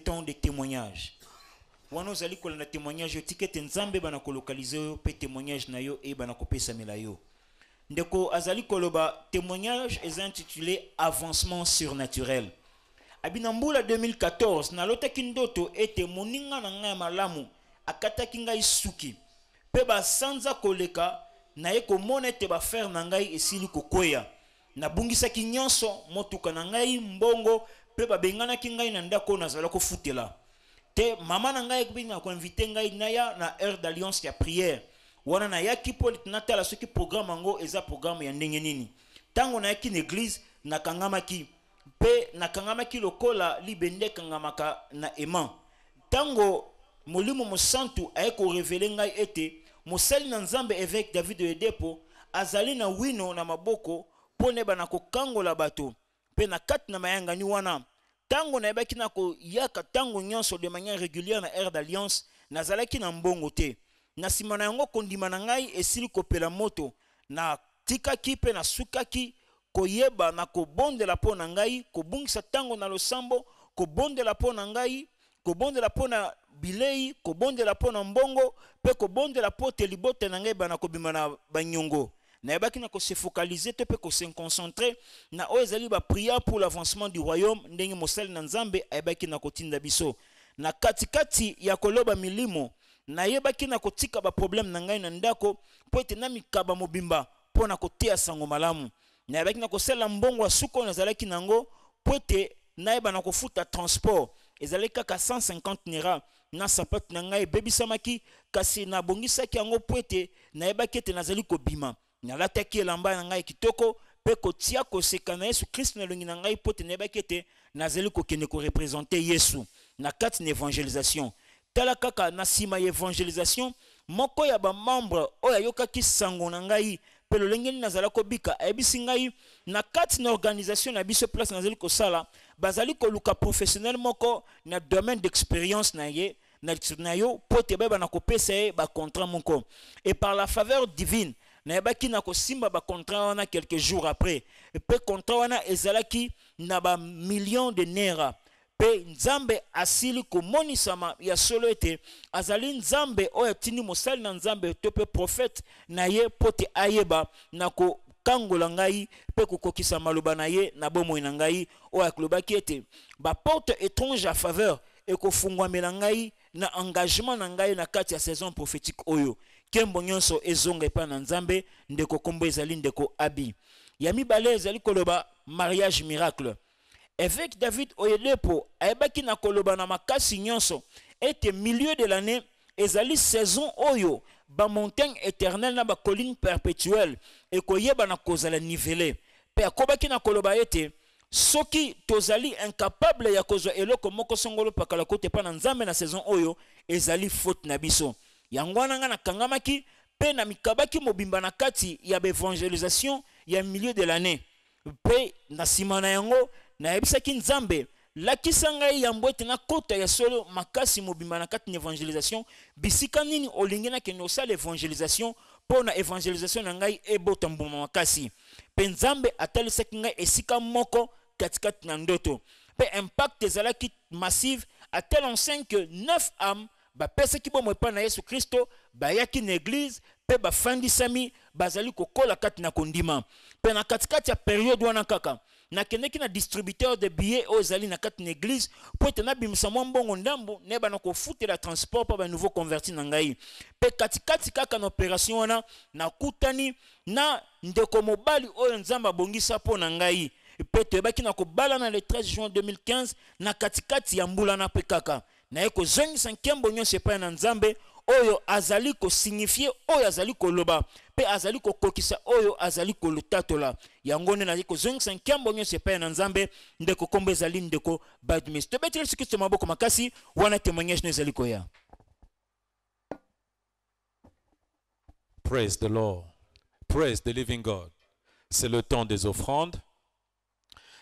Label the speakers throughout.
Speaker 1: temps de témoignage. Wana ozali kolanda témoignage yo tikete nzambe bana kolokalize yo pe témoignage na yo e bana kopesamela yo. Ndeko azali koloba témoignage est intitulé avancement surnaturel. Abinambula 2014 na lotaki ndoto ete moninga na ngai malamu akataki ngai suki pe basanza koleka na ye komona ete bafer na ngai esili kokwea na bungisaki nyonso motuka na ngai mbongo pe babenganaki ngai na ndako nazala kofutela te mama na ngai ekobinga koinvite ngai naya na heure d'alliance ya prière wana na yaki po natala soki programme yango eza programme ya ndenge nini tango na yaki na église nakangamaki pe nakangamaki lokola libende kangamaka na ema tango molimo mosantu ayeko révéler ngai ete mosali na nzambe évêque David de Depo azali na wino na maboko pone bana kokangola bato pe na kati na mayangani wana tango na yebaki na koyaka tango nyonso de manière régulière na heure d'alliance nazalaki na mbongo te na nsima na yango kondima na ngai esili kopela moto na tikaki pe na sukaki koyeba na kobondela mpo na ngai kobungisa tango na losambo kobondela mpo na ngai kobondela mpo na bilei kobondela mpo na mbongo pe kobondela mpo te libote na ngai bana kobima na banyongo nayebaki na se focaliser te pe se concentrer na oyo ezali prière pour l'avancement du royaume ndenge mosali na nzambe ayebaki na kotinda biso na katikati ya koloba milimo nayebaki na kotika problème na ngai na ndako po ete na mikaba mobimba mpo na koteya sango malamu nayebaki na kosala mbongo ya suko nazalaki nango po ete nayeba na kofuta transport ezali kaka 150 naira na sapatu na ngai ebebisamaki kasi nabongisaki yango po ete nayebaki ete nazali kobima nalataki elamba na ngai kitoko pe kotia koseka na Yesu Kristo na elongi na ngai po ete nayebaki ete nazali kokende korepresente Yesu na kati na évangélisation tala kaka na nsima ya évangélisation moko ya bamembre oyo ayokaki sango na ngai pe lolenge nini nazala kobika ayebisi ngai na kati na organisation na biso place nazali kosala bazali koluka professionnel moko na domaine d'expérience na ye na yo po ete bayeba na kopesa ye bacontrat moko et par la faveur divine nayebaki na kosimba bacontrat wana quelques jours après pe contrat wana ezalaki na bamillion de naira pe nzambe asili komonisama ya solo ete azali nzambe oyo atindi mosali na nzambe to pe prophète na ye po te ayeba na kokangola ngai pe kokokisa maloba na ye na bomoi na ngai oyo akolobaki ete baporte étrange à faveur ekofungwamela ngai na engagement na ngai na kati ya saison prophétique oyo kembo nyonso ezonga epai na nzambe ndeko kombo ezali ndeko abi ya mibale ezali koloba mariage miracle évêque David Oyedepo ayebaki na koloba na makasi nyonso ete milieu de l'année ezali saison oyo ba montagne éternelle na ba colline perpétuelle ekoyeba na kozala nivelé pe akobaki na koloba ete soki tozali incapable ya kozwa eloko moko songolo pakala kote pa na nzambe na saison oyo ezali faute na biso yango wana nga na kangamaki pe na mikabaki mobimba na kati ya évangélisation ya milieu de l'année pe na nsima na yango nayebisaki nzambe lakisa ngai yambo ete na kota ya solo makasi mobimba na kati na évangélisation bisika nini olingi nakende osala évangélisation mpo na évangélisation na ngai ebota mbuma makasi pe nzambe atalisaki ngai esika moko katikati na ndoto pe impact ezalaki massive à tel enseigne que 9 âmes bapesaki bomo epai na Yesu Kristo bayaki na église pe bafandisami bazali kokola kati na kondima pe na katikati ya période wana kaka nakendeki na distributeur de billets oyo ezali na kati na église po ete nabimisa mwa mbongo ndambo nayeba na kofutela transport mpo banouveau converti na ngai pe katikati kaka na opération wana nakutani na ndeko mobali oyo nzambe abongisa mpo na ngai pe toyebaki na kobalana le 13 juin 2015 na katikati ya mbulana pe kaka naye kozongisa nkembo nyonso epai na nzambe oyo azali kosignifie oyo azali koloba pe azali kokokisa oyo azali kolutatola yango nde nazali kozongisa nkembo nyonso epai na nzambe ndeko kombo ezali ndeko badmis tobeteli Yesu Kristo maboko makasi wana témoignage no ezali koya.
Speaker 2: Praise the Lord. Praise the living God. C'est le temps des offrandes.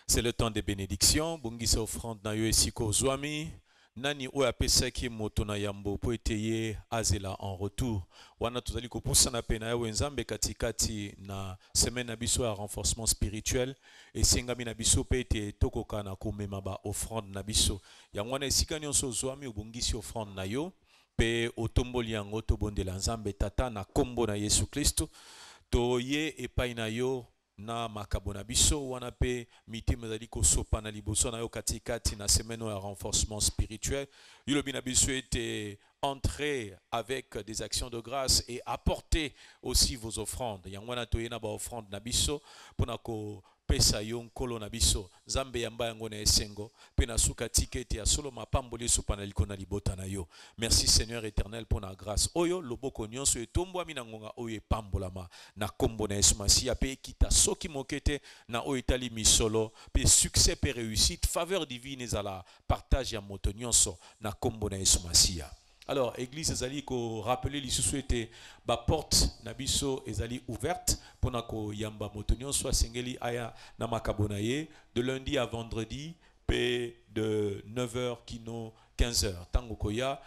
Speaker 2: C'est le temps des bénédictions. Bungisa offrande na yo esiko zwami. nani oyo apesaki moto na yambo po ete ye azela en retour wana tozali kopusana pe na yawe nzambe katikati na semaine na biso ya renforcement spirituel esengami na biso pe ete tokoka na komema ba offrande na biso yango wana esika nyonso ozwami obongisi offrande na yo pe otomboli yango tobondela nzambe tata na kombo na Yesu Kristo toye epai na yo na makabo na biso wana pe mitema ezali kosopa na liboso na yo katikati na semaine ya renforcement spirituel yolobi na biso ete entrer avec des actions de grâce et apporter aussi vos offrandes yango wana toye na ba offrande na biso pona ko pesa yo nkolo na biso nzambe yamba yango na esengo pe na suka tikete ya solo mapamboli sopa na likona libota na yo merci Seigneur éternel pour la grâce oyo loboko nyonso etombwami na ngonga oyo epambolama na kombo na Yesu Masiya pe kita soki mokete na oyo etali misolo pe succès pe réussite faveur divine ezala partage ya moto nyonso na kombo na Yesu Masiya. Alors, l'église ezali ko rappeler lisusu ete ba porte na biso ezali ouverte pona ko yamba moto nyonso asengeli aya na makabo na ye de lundi à vendredi pe de 9h kino 15h tango koya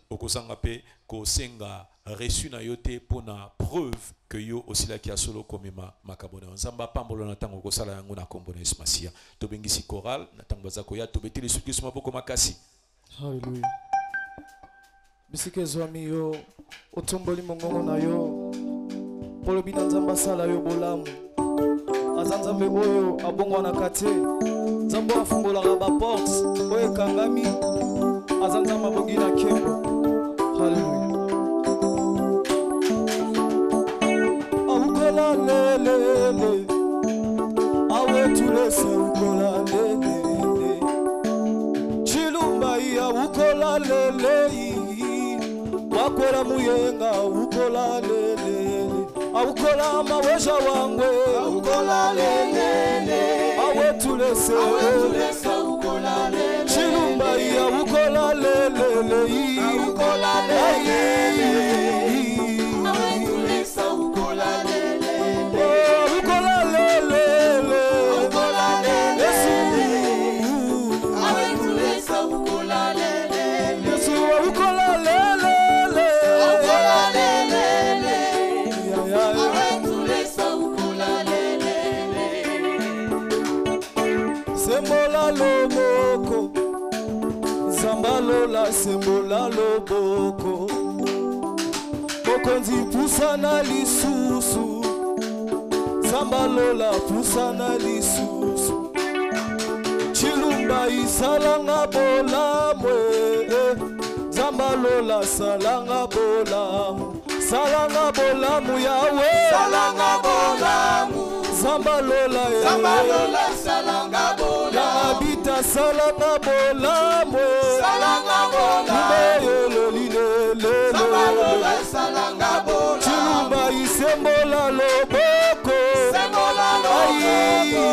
Speaker 2: okozanga pe ko senga reçu na yote pona preuve que yo osilaki ya solo komema makabo na nzamba pambolo na tango kosala yango na kombo na Yesu Masiya to bengisi choral na tango za koya to beteli suki suma poko makasi.
Speaker 3: Hallelujah. Bisike zwami yo otomboli mongongo na yo polobi na nzamba sala yo bolamu azanzambe oyo abongwa na kate nzambo afungolaka ba porte oyo ekangami azanzamba bongi na kembo. Hallelujah. Aukola lelele awe tulese ukola lelele chilumba ya ukola lelele wakwera muyenga ukola lelele aukola mawesha wangwe ukola lelele awetulese ukola lelele chilumba ya ukola lelele ukola lelele awetulese ukola lelele ukola lelele ukola lelele awetulese ukola lelele Yesu ukola lelele Sembola loboko Zambalola sembola loboko Mokonzi pusana lisusu Zambalola pusana lisusu Chilumba isalanga bolamwe Zambalola salanga bolamu Salanga bolamu yawe Salanga bolamu Zambalola salanga bolamu Yabita salanga bolamu Salanga bolamu Zambalola salanga bolamu Chilumba isembola loboko Sembola loboko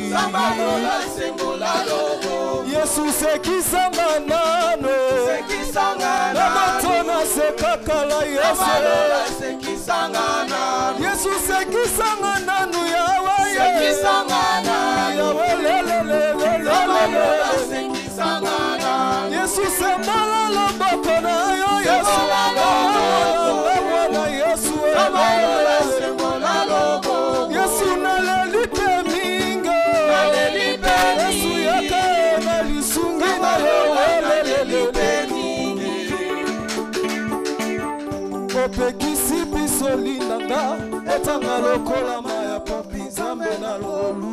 Speaker 3: Zambalola sembola loboko Yesu sekisanga nano Sekisanga nano Namatona sekakala Yesu Zambalola sekisanga nano Yesu sekisanga nano yawe Sekisanga nano Yawe lelelelele Zambalola sekisanga nano Yesu sembola loboko na yo Yesu Sembola loboko Yesu Zambalola sembola loboko Yesu nalelipe mingo Nalelipe Yesu yaka nalisungi na yo Nalelipe mingi Opekisi bisoli nanga Etanga lokola maya popi Zambe na lolu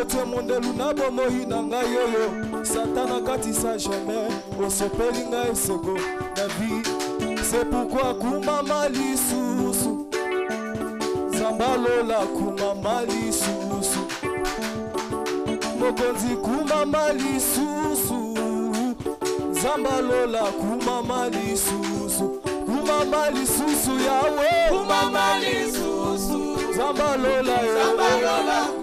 Speaker 3: Ote mondelu na bomoi nanga yoyo Satana katisa jamais Osopeli nga esego na vie C'est pourquoi kumama lisusu Zambalola kumama lisusu Mokonzi kumama lisusu Zambalola kumama lisusu Kumama lisusu yawe Kumama lisusu Zambalola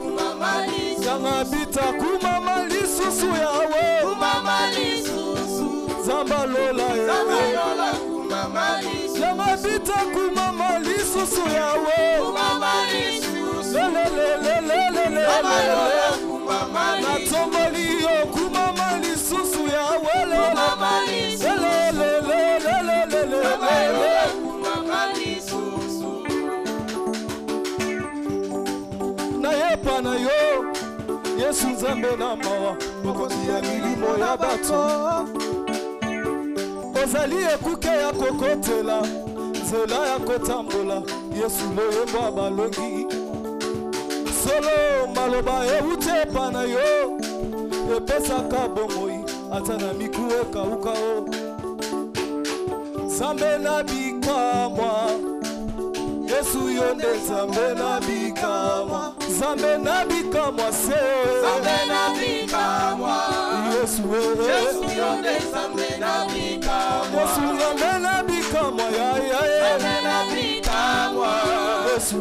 Speaker 3: kumama lisusu Zangabita kumama lisusu yawe Kumama lisusu Zambalola kumama lisusu Zangabita kumama lisusu yawe Kumama lisusu natomboli yo kumama lisusu ya wele nayepa na yo Yesu Nzambe na mawa mokonzi ya milimo ya bato ozali ekuke ya kokotela nzela ya kotambola Yesu loyembo ya balongi solo maloba euti epa na yo epesaka bomoi ata na miku ekauka o Nzambe na bikamwa Yesu yo nde Nzambe na bikamwa Nzambe na bikamwa se Nzambe na bikamwa Yesu yo nde Nzambe na bikamwa Yesu Nzambe na bikamwa ya Nzambe na bikamwa Yesu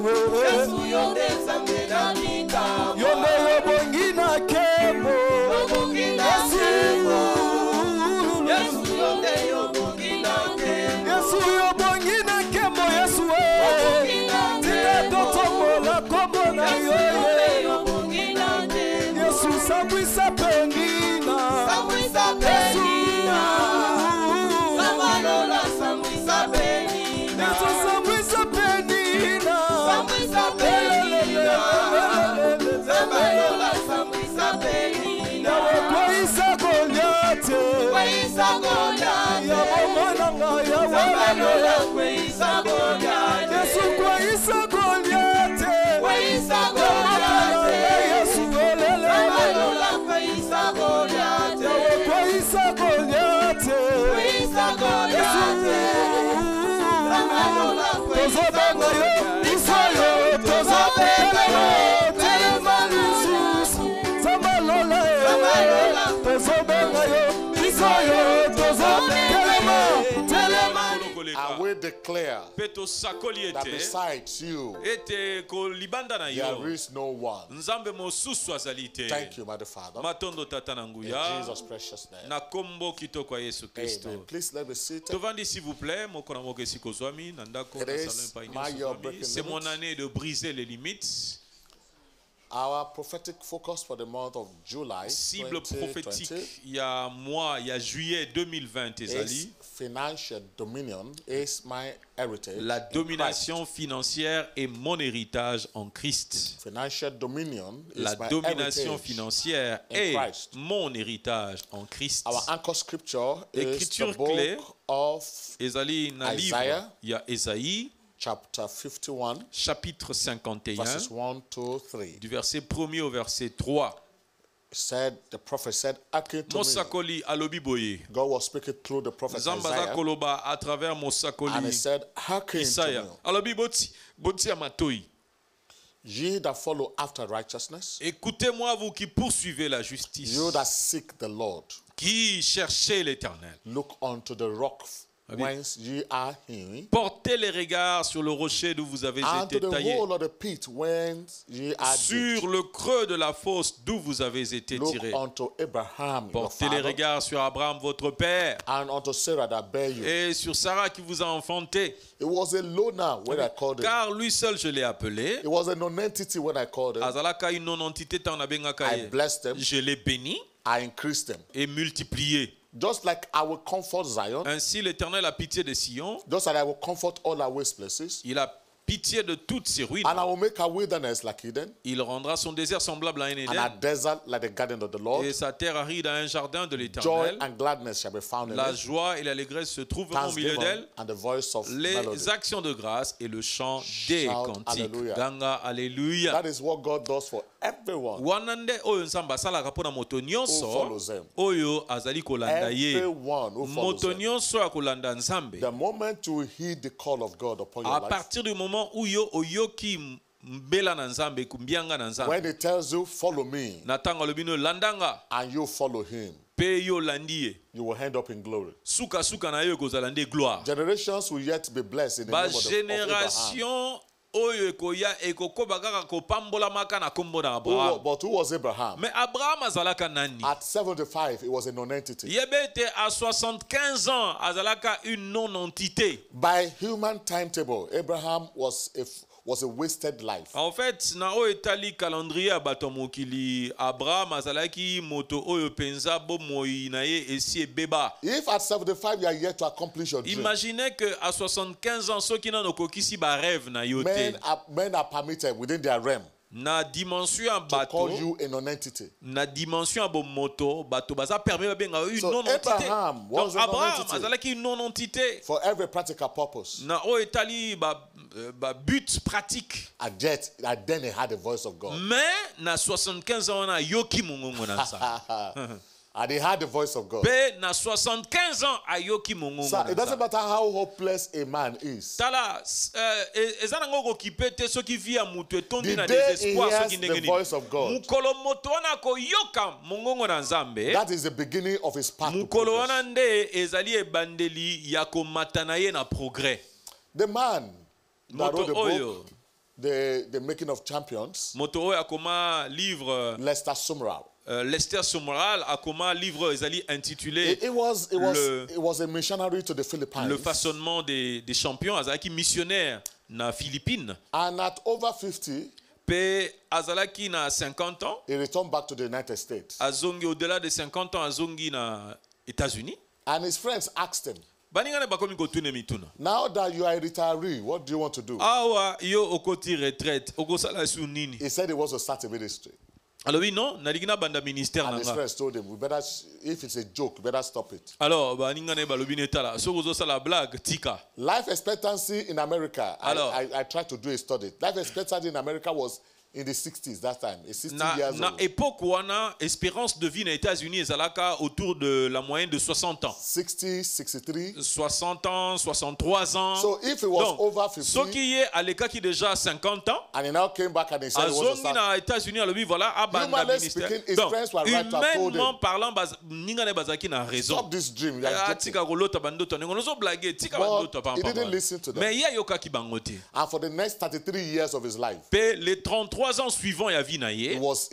Speaker 3: yo nde Nzambe na bikamwa yo nde yobongi na kemo yobongi na kemo Yesu yo nde yobongi na kemo Yesu yobongi na kemo Yesu la kombo na yo Yesu sabwisa penina Samalola sabwisa penina Yesu sabwisa penina Samalola sabwisa penina Kwaisa Goliate Ya bomona nga ya Samalola kwaisa Goliate Yesu kwaisa Goliate
Speaker 4: And we declare that besides you, there is no one. Thank you, Mother Father. In Jesus' precious name. Amen. Please let me sit.
Speaker 2: C'est mon année de briser les limites.
Speaker 4: Our prophetic focus for the month of July
Speaker 2: cible prophétique il y a juillet 2020
Speaker 4: is financial dominion is my heritage.
Speaker 2: La domination financière est mon héritage en Christ.
Speaker 4: Financial dominion
Speaker 2: La
Speaker 4: is my
Speaker 2: domination financière est mon héritage en Christ.
Speaker 4: Our anchor scripture is the
Speaker 2: clé
Speaker 4: book of
Speaker 2: Isaiah. Il y a Ésaïe
Speaker 4: chapter 51,
Speaker 2: chapitre 51,
Speaker 4: verses 1 to 3.
Speaker 2: Du verset 1er au verset 3.
Speaker 4: Said the prophet said, "Hearken to me." God was speaking through the prophet Isaiah,
Speaker 2: à travers
Speaker 4: and he said, "Hearken to me. Ye that follow after righteousness,
Speaker 2: Écoutez-moi, vous qui poursuivez la justice,
Speaker 4: you that seek the Lord,
Speaker 2: qui cherchez l'Éternel.
Speaker 4: Look unto the rock whence ye are hid,
Speaker 2: portez les regards sur le rocher d'où vous avez été taillé, sur le creux de la fosse d'où vous avez été tiré. Portez les regards sur Abraham votre père, et sur Sarah qui vous a enfanté. Car lui seul je l'ai appelé. Azalaka une non-entité je l'ai béni et multiplié.
Speaker 4: Just like I will comfort Zion,
Speaker 2: ainsi l'Éternel a pitié de Sion.
Speaker 4: Just like I will comfort all our waste places.
Speaker 2: Il a pitié de toutes ses ruines.
Speaker 4: And I will make a wilderness like Eden.
Speaker 2: Il rendra son désert semblable à un Éden.
Speaker 4: And a desert like the garden of the Lord.
Speaker 2: Et sa terre aride à un jardin de l'Éternel.
Speaker 4: Joy and gladness shall be found in
Speaker 2: la
Speaker 4: it.
Speaker 2: joie et l'allégresse se trouveront au milieu d'elle.
Speaker 4: And the voice of
Speaker 2: les
Speaker 4: melody.
Speaker 2: actions de grâce et le chant des cantiques. Ganga alléluia.
Speaker 4: That is what God does for everyone.
Speaker 2: Wanande oyo nzambe asalaka mpona moto nyonso oyo azali kolanda ye. Moto nyonso akolanda nzambe.
Speaker 4: The moment you heed the call of God upon your life.
Speaker 2: À partir du moment où yo oyoki mbela na nzambe kumbianga na nzambe.
Speaker 4: When he tells you follow me.
Speaker 2: Natanga lobino landanga.
Speaker 4: And you follow him.
Speaker 2: Pe yo landie.
Speaker 4: You will end up in glory.
Speaker 2: Suka suka na yo kozalande gloire.
Speaker 4: Generations will yet be blessed in the name of Abraham.
Speaker 2: But who
Speaker 4: was Abraham?
Speaker 2: Mais Abraham azalaka nani?
Speaker 4: At 75, it was a non-entity.
Speaker 2: Yebete à 75 ans azalaka une non-entité.
Speaker 4: By human timetable, Abraham was
Speaker 5: was a wasted life.
Speaker 4: En fait, na o etali calendrier abato mokili Abraham azalaki moto oyo penza bo moi na ye esi beba.
Speaker 5: If at 75 you are yet to accomplish your dream.
Speaker 4: Imaginez que à 75 ans ceux qui n'ont okokisi ba rêve na yote.
Speaker 5: Men are permitted within their realm.
Speaker 4: Na dimension
Speaker 5: to
Speaker 4: bato,
Speaker 5: call you a non-entity.
Speaker 4: Na dimension bo moto bato baza permis ba benga une
Speaker 5: so
Speaker 4: non-entité.
Speaker 5: Abraham
Speaker 4: azalaki une non-entité.
Speaker 5: For every practical purpose.
Speaker 4: Na o etali ba but pratique.
Speaker 5: And then he had the voice of God.
Speaker 4: Mais na 75 ans na yoki mongongo na sa.
Speaker 5: And he had the voice of God.
Speaker 4: Pe na 75 ans ayoki mongongo.
Speaker 5: So it doesn't matter how hopeless a man is.
Speaker 4: Tala ezana ngoko kipete so ki via mutu etondi na
Speaker 5: the day
Speaker 4: désespoir
Speaker 5: he
Speaker 4: so
Speaker 5: hears
Speaker 4: ki
Speaker 5: the
Speaker 4: ndengeni.
Speaker 5: voice of God.
Speaker 4: Mukolo moto wana ko yoka mongongo na Nzambe.
Speaker 5: That is the beginning of his path to
Speaker 4: Mukolo wana
Speaker 5: progress.
Speaker 4: nde ezali ebandeli ya komata na ye na progrès.
Speaker 5: The man that wrote the
Speaker 4: Moto
Speaker 5: book, the Making of Champions,
Speaker 4: Moto oyo akoma livre
Speaker 5: Lester Sumrall.
Speaker 4: Lester Sumrall akoma livre ezali intitulé
Speaker 5: It was a missionary to the Philippines.
Speaker 4: Le façonnement des champions, azalaki missionnaire na Philippines.
Speaker 5: And at over 50,
Speaker 4: Pe azalaki na 50 ans,
Speaker 5: he returned back to the United States.
Speaker 4: azongi au-delà de 50 ans azongi na États-Unis.
Speaker 5: And his friends asked him,
Speaker 4: Baningane bakomi kotune mituna.
Speaker 5: now that you are a retiree, what do you want to do?
Speaker 4: Awa yo okoti retraite, okosala su nini?
Speaker 5: He said he wants to start a ministry.
Speaker 4: Alors oui non, naligina banda ministère
Speaker 5: And his
Speaker 4: nanga.
Speaker 5: friends told him, if it's a joke, we better stop it.
Speaker 4: Alors baningane balobi netala, soko sala blague tika.
Speaker 5: Life expectancy in America,
Speaker 4: Alors,
Speaker 5: I tried to do a study. Life expectancy in America was in the 60s that time. It's 60 years
Speaker 4: Na
Speaker 5: old.
Speaker 4: époque wana espérance de vie aux États-Unis ezalaka autour de la moyenne de 60 ans.
Speaker 5: 60, 63.
Speaker 4: 60 ans, 63 ans.
Speaker 5: So if he was
Speaker 4: Donc,
Speaker 5: over 50,
Speaker 4: ceux qui est à l'écart qui déjà 50 ans,
Speaker 5: and he now came back and he said he wants to
Speaker 4: azongi
Speaker 5: start.
Speaker 4: na États-Unis à lui voilà abanda
Speaker 5: Humanly
Speaker 4: ministère.
Speaker 5: speaking, his
Speaker 4: Donc,
Speaker 5: friends were right to have told
Speaker 4: humainement
Speaker 5: him,
Speaker 4: parlant, ningane bazaki na raison.
Speaker 5: stop this dream. You are joking.
Speaker 4: Tika kolota bandoto, ngozo blague, tika
Speaker 5: But
Speaker 4: bandoto
Speaker 5: he didn't
Speaker 4: pampa.
Speaker 5: listen to them.
Speaker 4: Mais ya yoka ki bangote.
Speaker 5: And for the next 33 years of his life,
Speaker 4: Pe les 33 ans suivants ya vie na
Speaker 5: he
Speaker 4: ye,
Speaker 5: was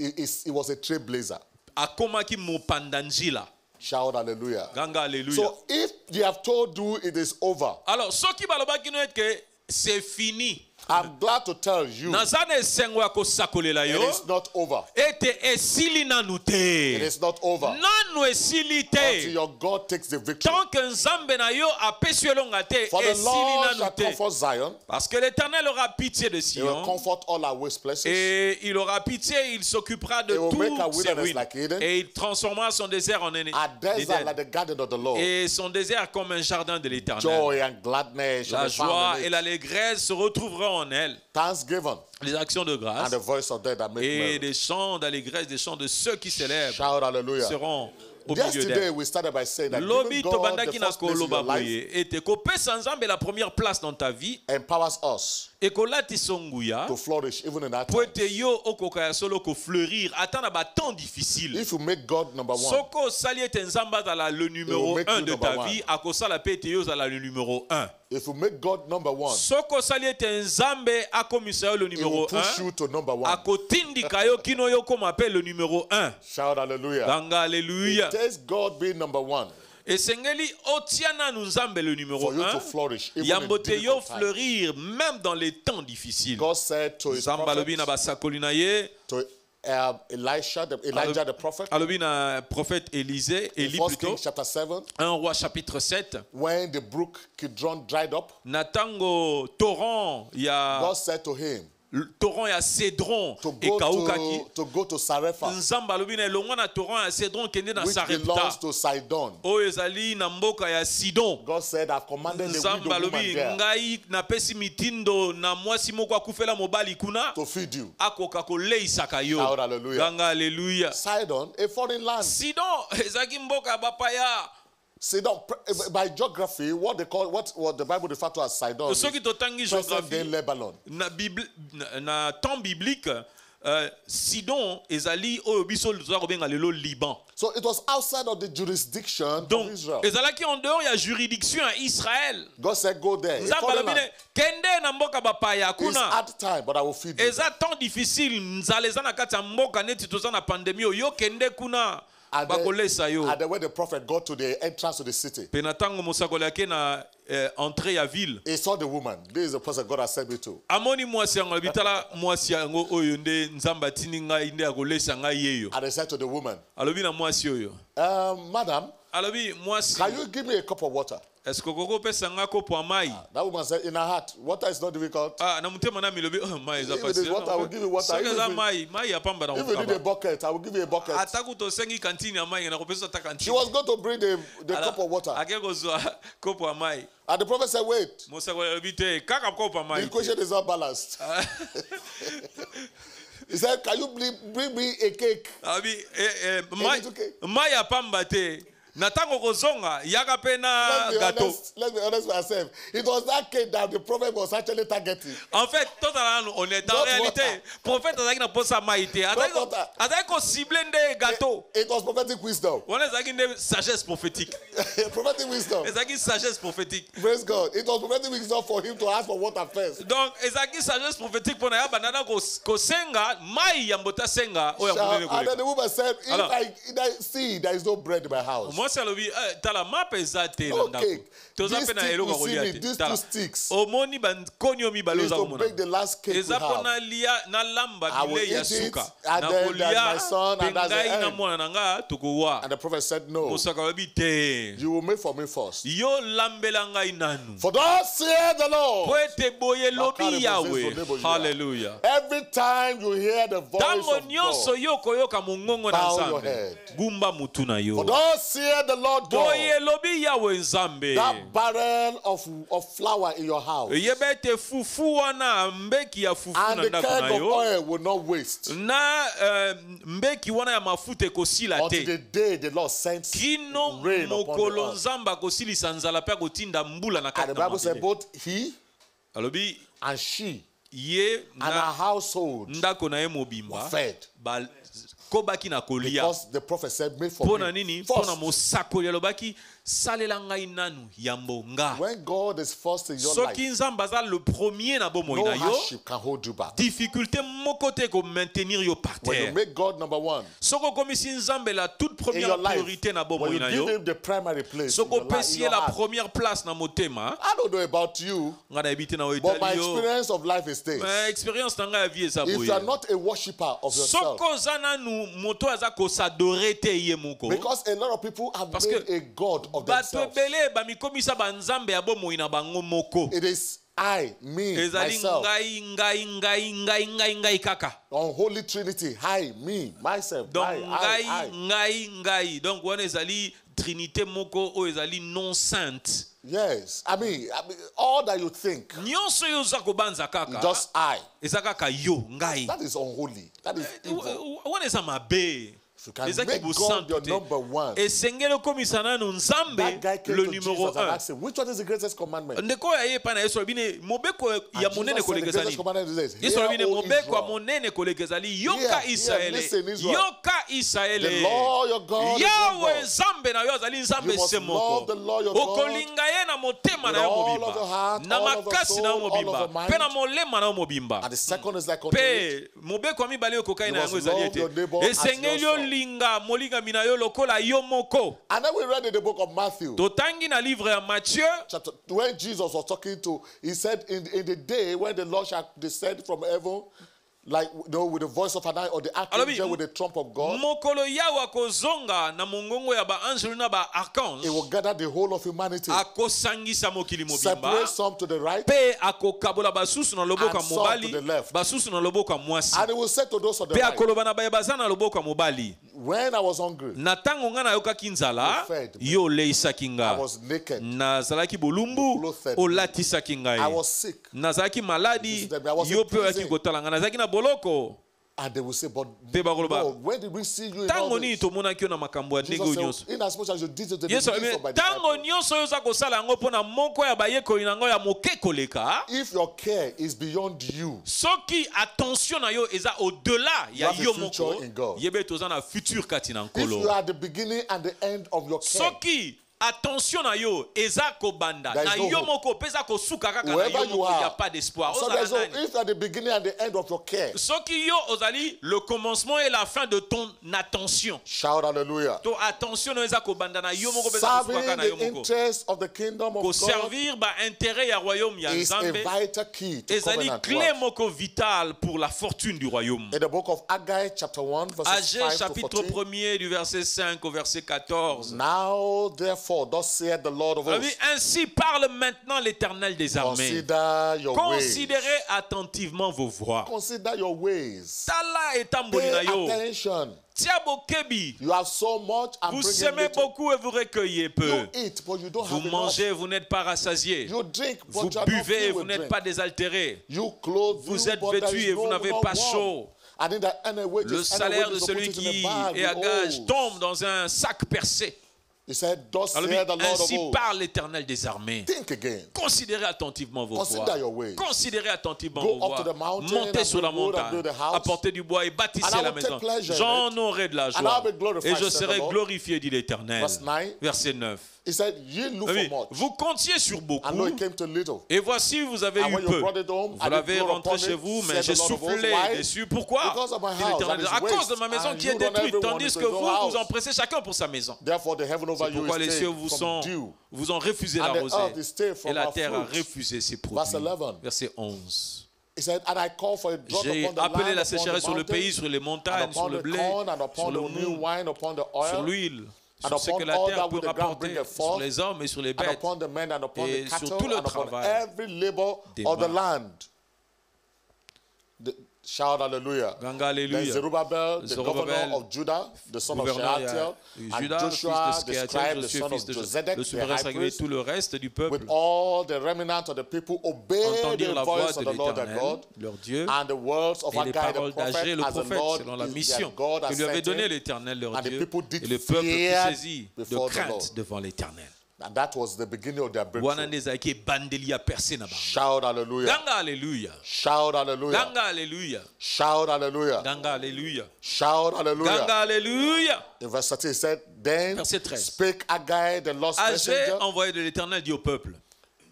Speaker 5: a trailblazer.
Speaker 4: akomaki mopandanjila.
Speaker 5: Shout hallelujah.
Speaker 4: Ganga alléluia.
Speaker 5: So if they have told you it is over,
Speaker 4: Alors, ceux qui balobaki no que c'est fini.
Speaker 5: I'm glad to tell you
Speaker 4: Nazane sengwa ko sakolela
Speaker 5: it
Speaker 4: yo.
Speaker 5: is not over.
Speaker 4: Ete esili nanu
Speaker 5: It
Speaker 4: te.
Speaker 5: is not over.
Speaker 4: Nanu esili
Speaker 5: Until
Speaker 4: te.
Speaker 5: your God takes the victory.
Speaker 4: Tant que Nzambe na yo apesi elonga te,
Speaker 5: For the
Speaker 4: esili
Speaker 5: Lord
Speaker 4: nanu
Speaker 5: shall
Speaker 4: te.
Speaker 5: comfort Zion.
Speaker 4: Parce que l'Éternel aura pitié de
Speaker 5: He will
Speaker 4: Sion.
Speaker 5: comfort all our waste places.
Speaker 4: Et il aura pitié, il s'occupera de
Speaker 5: He will make a
Speaker 4: toutes ses
Speaker 5: wilderness
Speaker 4: ruines.
Speaker 5: like Eden.
Speaker 4: Et il transformera son désert en
Speaker 5: A desert like the garden of the Lord.
Speaker 4: et son désert comme un jardin de l'Éternel.
Speaker 5: Joy and gladness shall
Speaker 4: La
Speaker 5: be found
Speaker 4: joie
Speaker 5: in
Speaker 4: et
Speaker 5: it.
Speaker 4: l'allégresse se retrouveront en elle.
Speaker 5: Thanksgiving
Speaker 4: Les actions de
Speaker 5: and
Speaker 4: grâce
Speaker 5: the voice of them that make
Speaker 4: et
Speaker 5: merry.
Speaker 4: des chants d'allégresse, des chants de ceux qui célèbrent
Speaker 5: Shout hallelujah.
Speaker 4: seront au milieu
Speaker 5: Yesterday
Speaker 4: d'elle.
Speaker 5: we started by saying that
Speaker 4: Lobi
Speaker 5: giving God
Speaker 4: tobandaki
Speaker 5: the
Speaker 4: na
Speaker 5: first place in your
Speaker 4: koloba
Speaker 5: life
Speaker 4: boye ete kopesa Nzambe la première place dans ta vie
Speaker 5: empowers us
Speaker 4: ekolati songuya
Speaker 5: to flourish even in that
Speaker 4: po
Speaker 5: time.
Speaker 4: ete yo okoka ya solo kofleurir ata na batemps difficile.
Speaker 5: If you make God number one,
Speaker 4: Soko osali ete Nzambe azala le numéro
Speaker 5: make
Speaker 4: 1
Speaker 5: you
Speaker 4: de
Speaker 5: number
Speaker 4: ta
Speaker 5: one.
Speaker 4: vie akosala pe ete yo ozala le numéro 1.
Speaker 5: if you make God number one,
Speaker 4: Soko osali ete Nzambe akomisa yo le
Speaker 5: He
Speaker 4: numéro
Speaker 5: will push
Speaker 4: 1
Speaker 5: you to number one.
Speaker 4: akotindika yo kino yo koma pe le numéro 1.
Speaker 5: Shout hallelujah.
Speaker 4: Ganga alléluia.
Speaker 5: It takes God being number one
Speaker 4: Esengeli otia nanu Nzambe le numéro
Speaker 5: for you to
Speaker 4: 1.
Speaker 5: flourish even in
Speaker 4: Yambote yo
Speaker 5: difficult times.
Speaker 4: fleurir même dans les temps difficiles.
Speaker 5: God said to his
Speaker 4: Nzambe alobi na
Speaker 5: prophet,
Speaker 4: basakoli na ye,
Speaker 5: to Elijah the prophet,
Speaker 4: alobi na prophète Élisée,
Speaker 5: in
Speaker 4: Élie
Speaker 5: 1
Speaker 4: plutôt,
Speaker 5: Kings chapter 7,
Speaker 4: 1 roi chapitre 7,
Speaker 5: when the brook Kidron dried up,
Speaker 4: na tango torrent ya
Speaker 5: God said to him
Speaker 4: torrent ya Cédron
Speaker 5: to go
Speaker 4: ekaukaki.
Speaker 5: to go to Sarepha,
Speaker 4: Nzambe alobi na elongo na torrent ya Cédron kende na
Speaker 5: which belongs
Speaker 4: Sarepta
Speaker 5: to Sidon.
Speaker 4: oyo ezali na mboka ya Sidon.
Speaker 5: God said, I've commanded the
Speaker 4: Nzambe
Speaker 5: widow woman
Speaker 4: alobi
Speaker 5: there
Speaker 4: ngai napesi mitindo na mwasi moko akufela mobali kuna
Speaker 5: to feed you.
Speaker 4: akoka koleisaka yo.
Speaker 5: Shout hallelujah.
Speaker 4: Ganga alléluia.
Speaker 5: Sidon, a foreign land.
Speaker 4: Sidon ezaki mboka ya bapaya.
Speaker 5: Sidon, by geography, what the Bible refers to as Sidon,
Speaker 4: Soki totangi
Speaker 5: present day
Speaker 4: géographie
Speaker 5: Lebanon.
Speaker 4: na temps biblique Sidon ezali oyo biso toza kobenga lelo Liban.
Speaker 5: So it was outside of the jurisdiction
Speaker 4: Donc
Speaker 5: of Israel.
Speaker 4: ezalaki en dehors ya juridiction ya Israël.
Speaker 5: God said, go there. A
Speaker 4: Nzambe
Speaker 5: foreign
Speaker 4: alobi
Speaker 5: land.
Speaker 4: ne kende na mboka bapaya
Speaker 5: It's
Speaker 4: kuna.
Speaker 5: hard time, but I will feed you.
Speaker 4: Eza temps difficile nzala eza na kati ya mboka neti toza na pandemie oyo kende kuna
Speaker 5: And
Speaker 4: bakolesa yo.
Speaker 5: then when the prophet got to the entrance of the city,
Speaker 4: Pe na tango mosakoli ake na entrée à ville.
Speaker 5: He saw the woman. This is the person God has sent me to.
Speaker 4: Amoni mwasi yango bitala mwasi yango oyo nde nzamba tininga inde akolesa ngai yeyo.
Speaker 5: And I said to the woman,
Speaker 4: alobi na mwasi oyo,
Speaker 5: madam,
Speaker 4: alobi mwasi,
Speaker 5: can you give me a cup of water?
Speaker 4: Est-ce que koko pesa nga kopo amai?
Speaker 5: That woman said in her heart, water is not difficult.
Speaker 4: Na mutema na milobi mai za
Speaker 5: facile. If water, I will give you water.
Speaker 4: If you need
Speaker 5: a bucket, I will give you a bucket.
Speaker 4: Atakuto sengi kantini amai na kopesa ta kantini.
Speaker 5: She was going to bring the cup of water.
Speaker 4: Akego zo kopo amai.
Speaker 5: And the prophet said, wait.
Speaker 4: Musa ko bite kaka kopo amai.
Speaker 5: The equation is not balanced. He said, can you bring me a cake?
Speaker 4: Abi mai apamba te. Natango kozonga yaga pena gâteau.
Speaker 5: Let's be honest with ourselves. It was that cake that the prophet was actually targeting.
Speaker 4: En fait, tout à l'heure, on est en réalité. Prophète a dit na posa maïté. Ada ko ciblé des gâteaux.
Speaker 5: It was prophetic wisdom.
Speaker 4: On est avec une sagesse prophétique.
Speaker 5: Prophetic wisdom.
Speaker 4: C'est une sagesse prophétique.
Speaker 5: Praise God. It was prophetic wisdom for him to ask for water first.
Speaker 4: Donc, c'est une sagesse prophétique pour na banana ko senga mai yambota senga.
Speaker 5: And then the woman said, if I see there is no bread in my house.
Speaker 4: Moi c'est le tala map ezate
Speaker 5: na ndako. These two sticks.
Speaker 4: Omoni ban konyo mi baloza
Speaker 5: omona. To bake the last cake we have.
Speaker 4: Ezapona lia na lamba bile ya suka.
Speaker 5: And then my son and that's the end.
Speaker 4: Na mwana nanga tukuwa.
Speaker 5: And the prophet said no.
Speaker 4: Musaka bite.
Speaker 5: You will make for me first.
Speaker 4: Yo lambela ngai nanu.
Speaker 5: For thus saith the Lord.
Speaker 4: Poete boye lobi Yahweh. Hallelujah.
Speaker 5: Every time you hear the voice of God,
Speaker 4: bow your head. Gumba mutuna yo.
Speaker 5: For thus saith the Lord God,
Speaker 4: that
Speaker 5: barrel of flour in your house, and the keg of oil will not waste until the day the Lord sends rain upon the earth. And the Bible said both he and she and her household were fed. Because the prophet said, made for me first. When God is first in your life, no hardship can hold you back. When you make God number one in your life, when you give him the primary place in your life, I don't know about you, but my experience of life is this. If you are not a worshipper of yourself, because a lot of people have made a God of themselves. It is I, me, myself. Unholy Trinity, I, me, myself. I.
Speaker 4: Donc, on est allé Trinité moko o ezali non sainte.
Speaker 5: Yes, I mean, all that you think.
Speaker 4: Just
Speaker 5: I.
Speaker 4: That
Speaker 5: is unholy. That is evil.
Speaker 4: What is amabe?
Speaker 5: If you can make God your number one,
Speaker 4: that guy came to Jesus and asked him, which one is the greatest commandment?
Speaker 5: And Jesus said, the greatest commandment is this. Listen, Israel. The Lord your God is one God. You must love the Lord your God with all of your heart, all of your soul, all of your mind. And the second is like unto it. You must love your neighbor as yourself. And then we read in the book of Matthew, chapter, when Jesus was talking to, he said, in the day when the Lord shall descend from heaven, like, you know, with the voice of an eye, or the archangel with the trump of God, it will gather the whole of humanity, separate some to the right and some to the left, and it will say to those on the right, when I was hungry, you fed me. I was naked, I was sick, I was in prison. And they will say, but no, when did we see you in all this? Jesus said, in as much as you did it to the least of my disciples, if your care is beyond you, you have a future in God. If you are the beginning and the end of your care, attention na yo ezako banda na yo moko pesa ko suka kaka na yo moko y a pas d'espoir.
Speaker 6: So if at the beginning and the end of your care.
Speaker 5: Soki yo ozali le commencement et la fin de ton attention.
Speaker 6: Shout hallelujah.
Speaker 5: To attention na ezako banda na yo moko pesa ko suka kaka na yo moko.
Speaker 6: Serving the interest of the kingdom of God.
Speaker 5: Ko servir ba intérêt ya royaume ya Nzambe.
Speaker 6: Is a vital key to
Speaker 5: ezali
Speaker 6: covenant
Speaker 5: clé moko vital pour la fortune du royaume.
Speaker 6: In the book of Haggai chapter 1 verses 5 to 14.
Speaker 5: Chapitre 1er du verset 5 au verset 14.
Speaker 6: Now therefore thus saith the Lord of hosts.
Speaker 5: Ainsi parle maintenant l'Éternel des armées. Considérez attentivement vos voies.
Speaker 6: Consider your ways.
Speaker 5: Pay
Speaker 6: attention. You have so much and
Speaker 5: vous semez beaucoup et vous recueillez peu.
Speaker 6: You eat, but you don't
Speaker 5: vous
Speaker 6: have
Speaker 5: mangez,
Speaker 6: enough.
Speaker 5: vous n'êtes pas rassasié.
Speaker 6: You drink, but
Speaker 5: vous
Speaker 6: you are
Speaker 5: buvez,
Speaker 6: not
Speaker 5: vous n'êtes pas désaltéré.
Speaker 6: You clothe,
Speaker 5: vous êtes vêtus et vous n'avez pas chaud. Le salaire de celui qui est à gage tombe dans un sac percé. Ainsi parle l'Éternel des armées. Considérez attentivement vos voies. Considérez attentivement vos voies. Montez sur la montagne, apportez du bois et bâtissez la maison. J'en aurai de la joie et je serai glorifié, dit l'Éternel. Verset 9. Vous comptiez sur beaucoup et voici vous avez eu peu. Vous l'avez rentré chez vous, mais j'ai soufflé dessus. Pourquoi? À cause de ma maison qui est détruite, tandis que vous vous empressez chacun pour sa maison. C'est pourquoi les cieux vous ont refusé la rosée et la terre a refusé ses produits. Verset 11. J'ai appelé la sécheresse sur le pays, sur les montagnes, sur le blé, sur le mou, sur l'huile, sur ce que la terre peut rapporter, sur les hommes et sur les bêtes, et sur tout le travail des mains.
Speaker 6: Shout hallelujah. Then Zerubbabel, the governor of Judah, the son of Shealtiel, and Joshua, the scribe, the son of Josedek, the high priest, with all the remnant of the people, obeyed the voice of the Lord their God, and the words of Haggai the prophet, as the Lord their God has sent him, and the people did fear before the Lord. And that was the beginning of their breakthrough. Shout hallelujah. Shout hallelujah. Shout hallelujah. Shout hallelujah. In verse 13 it said, Then spake Haggai the lost messenger.
Speaker 5: Envoyé de l'Éternel dit au peuple.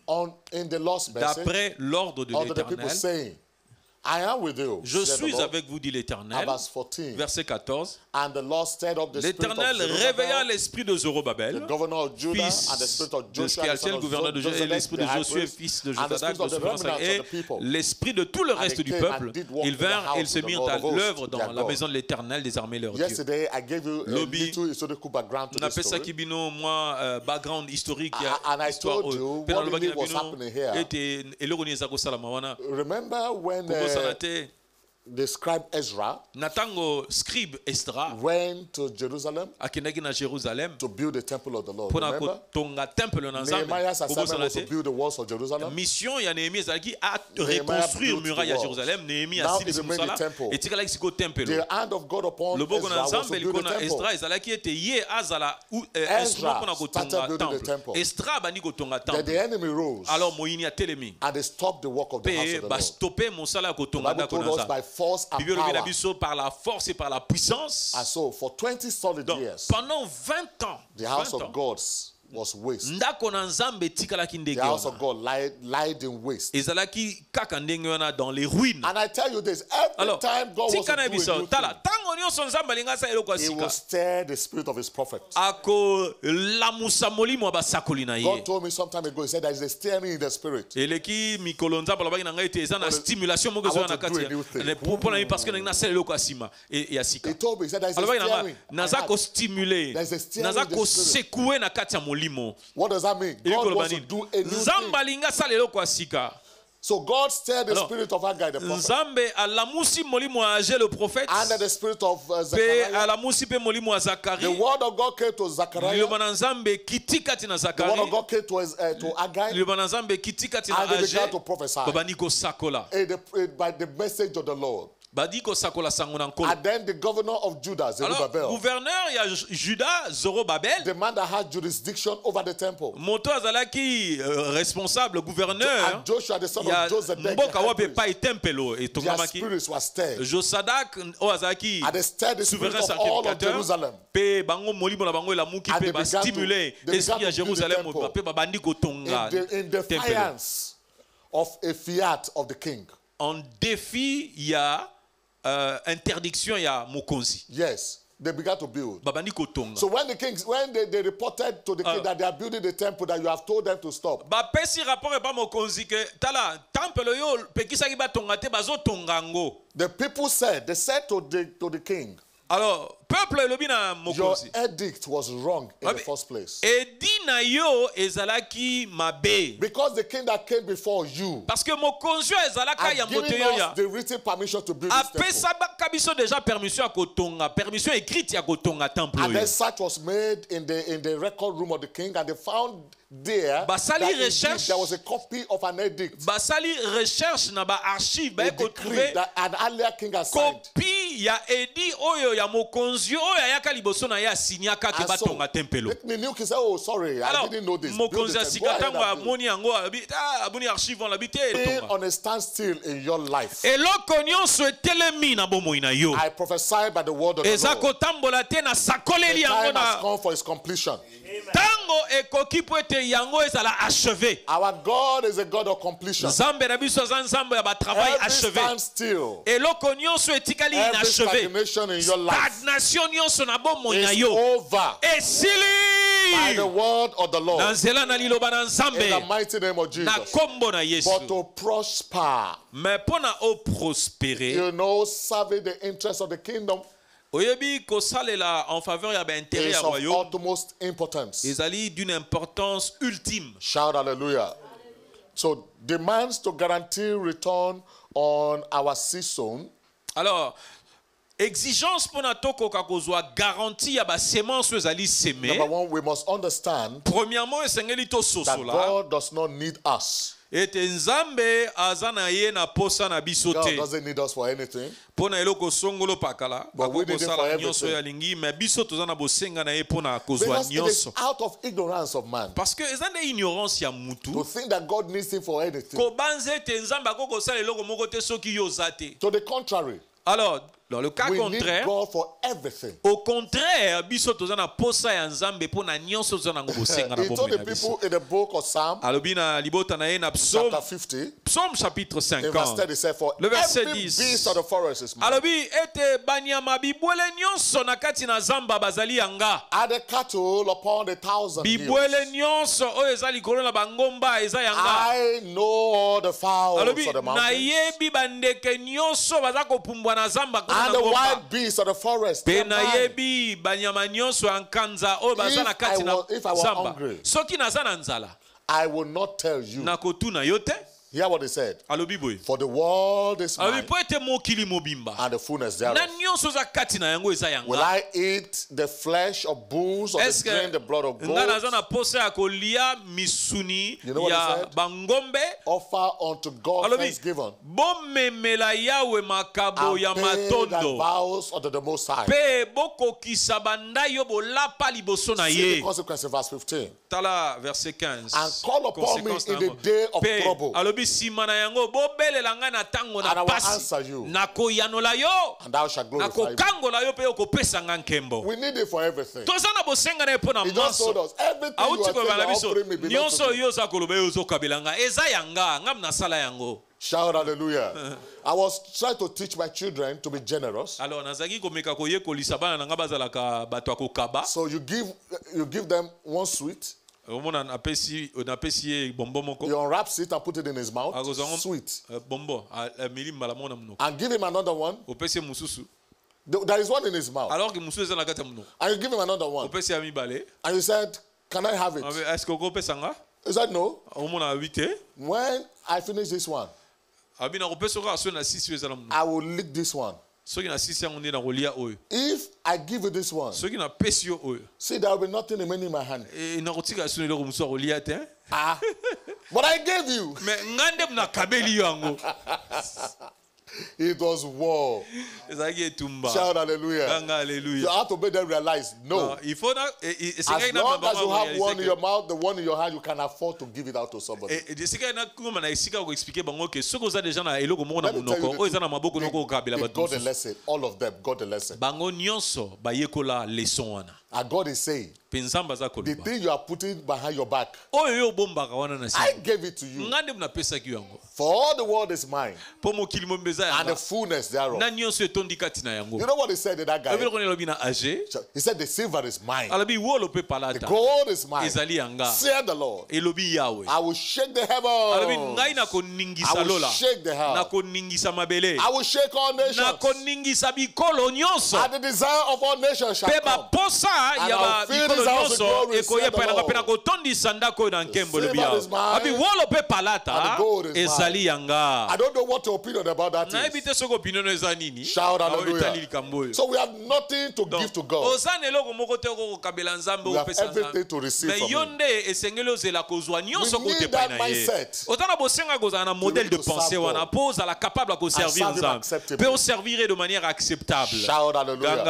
Speaker 6: In the lost message.
Speaker 5: D'après l'ordre de l'Éternel.
Speaker 6: I am with you,
Speaker 5: je suis avec vous, dit l'Éternel. Verset 14. L'Éternel réveilla l'esprit de Zorobabel, fils de Shealtiel, gouverneur de Juda, et l'esprit de Josué, fils de Josadak, et l'esprit de tout le reste du peuple. Ils vinrent et ils se mirent à l'œuvre dans la maison de l'Éternel des armées leur Dieu. Lobby, on appelle ça Kibino, moi, background historique.
Speaker 6: Remember when the scribe Ezra went to Jerusalem to build the temple of the Lord. Remember? Nehemiah's assignment was to build the walls of Jerusalem.
Speaker 5: Mission ya Néhémie ezalaki à reconstruire muraille à Jérusalem. Néhémie a signé musala et tikala kisiko temple.
Speaker 6: The hand of God upon
Speaker 5: Ezra
Speaker 6: was to build the temple.
Speaker 5: ezalaki ete ye azala instrument pona kotonga temple. Ezra bani kotonga temple.
Speaker 6: The enemy rose.
Speaker 5: Alors Moïni a telemi.
Speaker 6: And they stopped the work of the house of the Lord.
Speaker 5: Stopper musala kotonga ndako na
Speaker 6: by force and power.
Speaker 5: Par la force et par la puissance.
Speaker 6: And so for 20 solid years,
Speaker 5: pendant 20 ans,
Speaker 6: the house of God was waste.
Speaker 5: The
Speaker 6: house of God lied in waste.
Speaker 5: Dans les ruines.
Speaker 6: And I tell you this, every time God was doing a new thing, He will stir the spirit of His prophet. God told me some time ago, He said there is a stirring in the spirit. I want to do a new thing. He told me, He said there is a stirring. There is a stirring in the spirit. What does that mean? God wants to do a new thing. So God stirred the spirit of Haggai the prophet. Under the spirit of Zechariah. The word of God came to Zechariah. The word of God came to Haggai. And they began to prophesy by the message of the Lord. And then the governor of Judah, Zerubbabel,
Speaker 5: gouverneur ya Juda Zorobabel,
Speaker 6: the man that had jurisdiction over the temple,
Speaker 5: moto azalaki responsable gouverneur,
Speaker 6: and Joshua the son of Josedek, their spirits were stirred,
Speaker 5: Josadak azalaki
Speaker 6: and they stirred the spirit of all of Jerusalem,
Speaker 5: pe bango molimo na bango la muki pe ba stimuler esprit ya Jerusalem pe ba bandi kotonga
Speaker 6: in defiance of a fiat of the king.
Speaker 5: En défi ya interdiction ya mokonzi.
Speaker 6: Yes, they began to build.
Speaker 5: Babandi kotonga.
Speaker 6: So when the kings, when they reported to the king that they are building the temple that you have told them to stop,
Speaker 5: ba pesi rapport e ba mokonzi ke tala temple yo pekisa ki ba tonga te bazo tongango.
Speaker 6: The people said, they said to the king,
Speaker 5: alors peuple lobi na mokonzi,
Speaker 6: your edict was wrong in the first place.
Speaker 5: Edi na yo ezalaki mabe.
Speaker 6: Because the king that came before you,
Speaker 5: parce que mokonzi ezalaka ya moto yo ya,
Speaker 6: the written permission to build this temple.
Speaker 5: Apesa ba kabiso déjà permission ya kotonga, permission écrite ya kotonga temple yo.
Speaker 6: And then search was made in the record room of the king, and they found there
Speaker 5: basali recherche,
Speaker 6: there was a copy of an edict.
Speaker 5: Basali recherche na ba archive ba ko trouver
Speaker 6: that an earlier king has signed.
Speaker 5: Copie ya edi oyo ya mokonzi oyo ayaka liboso na ya signaka ke batonga tempelo.
Speaker 6: Me new king say, oh sorry, I didn't know this.
Speaker 5: Mokonzi asikatango amoni yango aboni archive on l'habité
Speaker 6: tonga. On a standstill in your life.
Speaker 5: Eloko nyonso etelemi na bomoi na yo.
Speaker 6: I prophesy by the word of the Lord.
Speaker 5: Ezako tambola te na sakoleli yango na.
Speaker 6: The time has come for its completion.
Speaker 5: Tango ekoki po ete yango ezala achevé.
Speaker 6: Our God is a God of completion.
Speaker 5: Nzambe na biso za nzambe ya ba travail achevé.
Speaker 6: Standstill.
Speaker 5: Eloko nyonso etikali inachevé.
Speaker 6: Stagnation in your life.
Speaker 5: Stagnation nyonso na bomoi na yo.
Speaker 6: Over.
Speaker 5: Esili.
Speaker 6: By the word of the Lord.
Speaker 5: Na nzela na liloba na nzambe.
Speaker 6: In the mighty name of Jesus.
Speaker 5: Na kombo na Yesu.
Speaker 6: But to prosper.
Speaker 5: Mais pona o prospérer.
Speaker 6: You know, serving the interest of the kingdom.
Speaker 5: Oyebi kosalela en faveur ya ba intérêt ya royaume.
Speaker 6: Is of utmost importance.
Speaker 5: Ezali d'une importance ultime.
Speaker 6: Shout hallelujah. So demands to guarantee return on our season.
Speaker 5: Alors, exigence pour na toko kakozwa garantie ya ba semence ezali semé.
Speaker 6: Number one, we must understand.
Speaker 5: Premièrement, esengeli to sosola.
Speaker 6: That God does not need us.
Speaker 5: Ete nzambe azana ye na posa na biso te.
Speaker 6: God doesn't need us for anything.
Speaker 5: Pona eloko songolo pakala.
Speaker 6: But we need him for
Speaker 5: nyonso ya lingi me biso tozana bosenga na ye pona kozwa nyonso.
Speaker 6: Because it is out of ignorance of man.
Speaker 5: Parce que ezande ignorance ya mutu.
Speaker 6: To think that God needs him for anything.
Speaker 5: Ko banze te nzambe akoko sala eloko moko te soki yo zate.
Speaker 6: To the contrary.
Speaker 5: Alors, dans le cas contraire,
Speaker 6: au
Speaker 5: contraire, biso tozana posa ya nzambe pona nyonso tozana ngobosenga na bombe na biso.
Speaker 6: In the book of Psalm,
Speaker 5: alobina libota na ye na Psaume
Speaker 6: 50,
Speaker 5: Psaume chapitre 50,
Speaker 6: for
Speaker 5: le verset 10.
Speaker 6: Beast of the forest is mine.
Speaker 5: Alobi ete banyama bibwele nyonso na kati na zamba bazali yanga.
Speaker 6: And the cattle upon the 1,000
Speaker 5: bibwele nyonso oyo eza likolo na bangomba eza yanga.
Speaker 6: I know all the fowls of the mountains.
Speaker 5: Na yebi bandeke nyonso baza kopumbwa na zamba.
Speaker 6: And the wild beasts of the forest.
Speaker 5: Pe na yebi banyama nyonso ankanza oyo baza na kati na zamba. Soki naza na nzala,
Speaker 6: I will not tell you.
Speaker 5: Nakotuna yote.
Speaker 6: Hear what he said. For the world is mine, and the fullness thereof. Will I eat the flesh of bulls or drink the blood of goats? You know what he said? Offer unto God thanksgiving and pay the vows unto the Most High. See the consequence of verse 15. And call upon me in the day of trouble. And I will answer you. And thou shalt glorify me. We need it for everything. He just told us everything you are offering me belongs to me. Shout hallelujah. I was trying to teach my children to be generous. So you give them one sweet. You unwrap it and put it in his mouth. Sweet. And give him another one. There is one in his mouth. And you give him another one. And you said, can I have it? He said no. When I finish this one, I will lick this one. If I give you this one, see, there will be nothing remaining in my hand. But I gave you. It was war. Shout hallelujah. You have to make them realize, no. As long as you have one in your mouth, the one in your hand, you can afford to give it out to somebody. Let me tell you, they got the lesson. All of them got the lesson. And God is saying, the thing you are putting behind your back, I gave it to you. For all the world is mine, and the fullness thereof. You know what he said to that guy? He said, the silver is mine, the gold is mine, said the Lord. I will shake the heavens, I will shake the earth, I will shake all nations, and the desire of all nations shall come. And I'll fill this house with glory, said the Lord. I don't know what your opinion about that is. Shout hallelujah. So we have nothing to give to God. We have everything to receive from Him. We need that mindset. Shout hallelujah.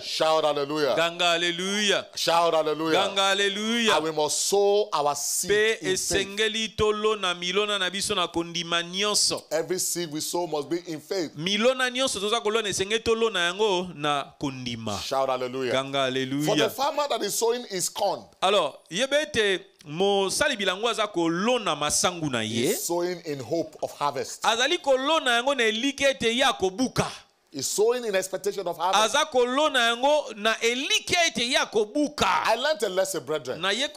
Speaker 6: Shout hallelujah.
Speaker 5: Hallelujah.
Speaker 6: Shout hallelujah.
Speaker 5: Hallelujah.
Speaker 6: And we must sow our seed in faith. Every seed we sow must be in faith. Shout hallelujah. For the farmer that is sowing his corn, he's sowing in hope of harvest. Is sowing in expectation of harvest. I learned a lesson, brethren. My dad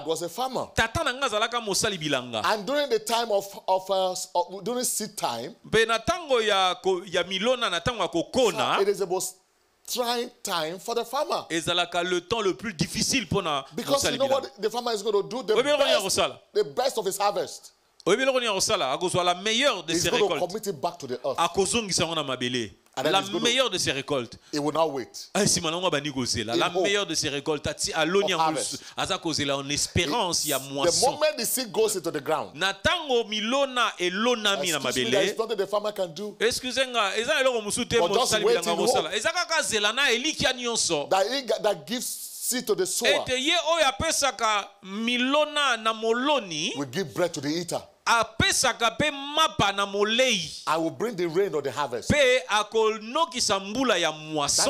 Speaker 6: was a farmer. And during the time during seed time, it is the most trying time for the farmer. Because you know what the farmer is going to do? The best of his harvest.
Speaker 5: La meilleure de ses récoltes. La meilleure de ses récoltes.
Speaker 6: It will not wait.
Speaker 5: La meilleure de ses récoltes. En espérance, il y a moisson.
Speaker 6: The moment the seed goes into the ground, there's nothing the farmer can do. But just wait that gives seed to the sower. We give bread to the eater. I will bring the rain of the harvest. That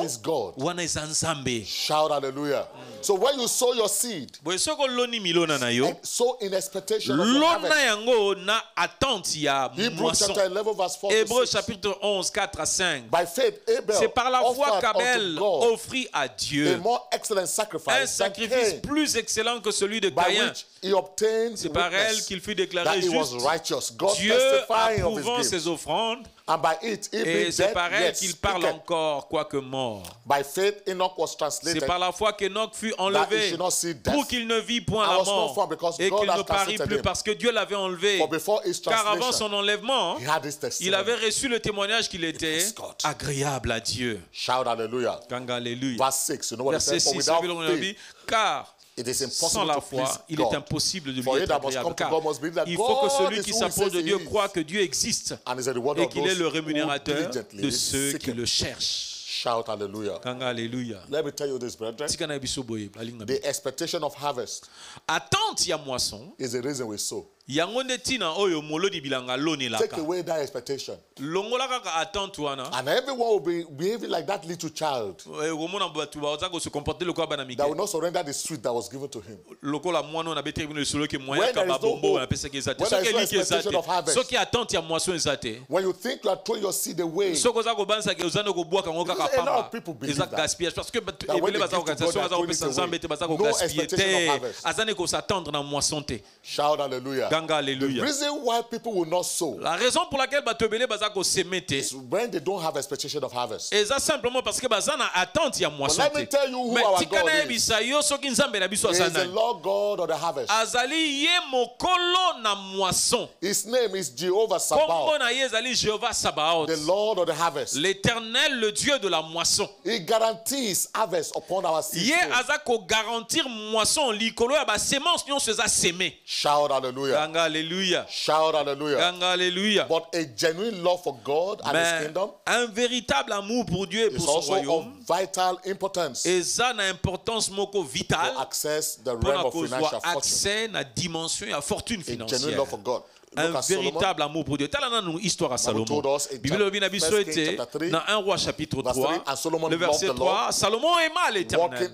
Speaker 6: is God. Shout hallelujah. So when you sow your seed, and sow in expectation of the harvest. Hebrews chapter 11 verse 4
Speaker 5: Hébreux chapitre 11, 4 à 5.
Speaker 6: By faith,
Speaker 5: c'est par la foi qu'Abel offrit à Dieu
Speaker 6: un
Speaker 5: sacrifice plus excellent que celui de Caïn. C'est par elle qu'il fut déclaré juste. Dieu approuvant ses offrandes. Et c'est par elle qu'il parle encore, quoique mort. C'est par la foi qu'Enoch fut enlevé pour qu'il ne vit point la mort et qu'il ne parut plus parce que Dieu l'avait enlevé. Car avant son enlèvement, il avait reçu le témoignage qu'il était agréable à Dieu.
Speaker 6: Shout hallelujah.
Speaker 5: Verset 6, car sans la foi, il est impossible de lui être agréable. Car il faut que celui qui s'approche de Dieu croit que Dieu existe et qu'il est le rémunérateur de ceux qui le cherchent.
Speaker 6: Shout hallelujah. Let me tell you this, brethren. The expectation of harvest is the reason we sow. Take away that expectation, and everyone will be behaving like that little child that will not surrender the sweet that was given to him. When there is no expectation of harvest, when you think you are throwing your seed away, a lot of people believe that when they give to God, they are throwing it away. No expectation of harvest. Shout hallelujah. The reason why people will not sow,
Speaker 5: la raison pour laquelle
Speaker 6: is when they don't have expectation of harvest.
Speaker 5: Let me
Speaker 6: tell you who our God is. He is the Lord God of the harvest. His name is Jehovah Sabaoth, the Lord of the harvest.
Speaker 5: L'Éternel, le Dieu de la moisson.
Speaker 6: He guarantees harvest upon our seed.
Speaker 5: Shout
Speaker 6: hallelujah.
Speaker 5: Ganga Alléluia.
Speaker 6: Shout hallelujah.
Speaker 5: Ganga Alléluia.
Speaker 6: But a genuine love for God and His kingdom,
Speaker 5: un véritable amour pour Dieu et pour son royaume,
Speaker 6: vital importance.
Speaker 5: Et ça a une importance moko vitale.
Speaker 6: To access the realm of financial fortune.
Speaker 5: Accès à la dimension et à fortune financière.
Speaker 6: A genuine love for God.
Speaker 5: Un véritable amour pour Dieu. Telle est histoire à Salomon. Bible était dans 1 roi chapitre 3, le verset 3. Salomon aima l'Éternel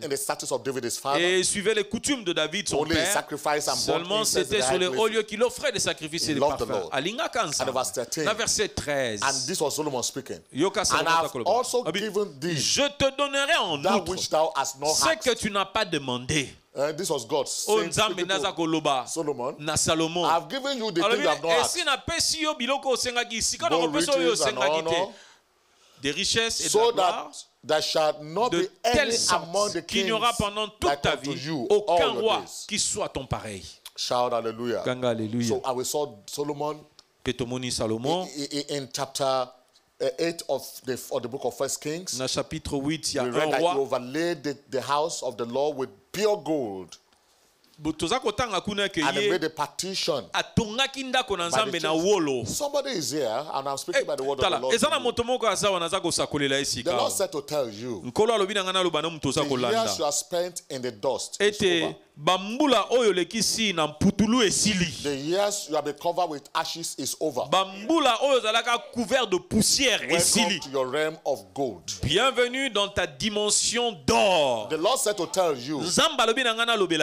Speaker 5: et suivait les coutumes de David son père. Seulement c'était sur les hauts lieux qu'il offrait des sacrifices et des parfums. Dans verset 13. Je te donnerai en outre ce que tu n'as pas demandé.
Speaker 6: This was God saying to Solomon, I've given you the thing you have not asked. Both riches and honor,
Speaker 5: des richesses et
Speaker 6: so
Speaker 5: de la gloire,
Speaker 6: there shall not be any among the
Speaker 5: qu'il n'y aura pendant toute ta vie aucun roi qui soit ton pareil.
Speaker 6: Shout hallelujah. So I saw Solomon in chapter 8 of the book of 1 Kings.
Speaker 5: Dans chapitre 8, il y a
Speaker 6: un roi. He overlaid the house of the Lord with pure gold. And he made a partition. Somebody is here, and I'm speaking by the word of the Lord. The Lord said to tell you, the years you are spent in the dust is over. The years you have been covered with ashes is over.
Speaker 5: Couvert de poussière et
Speaker 6: Welcome to your realm of gold.
Speaker 5: Bienvenue dans ta dimension d'or.
Speaker 6: The Lord said to tell you,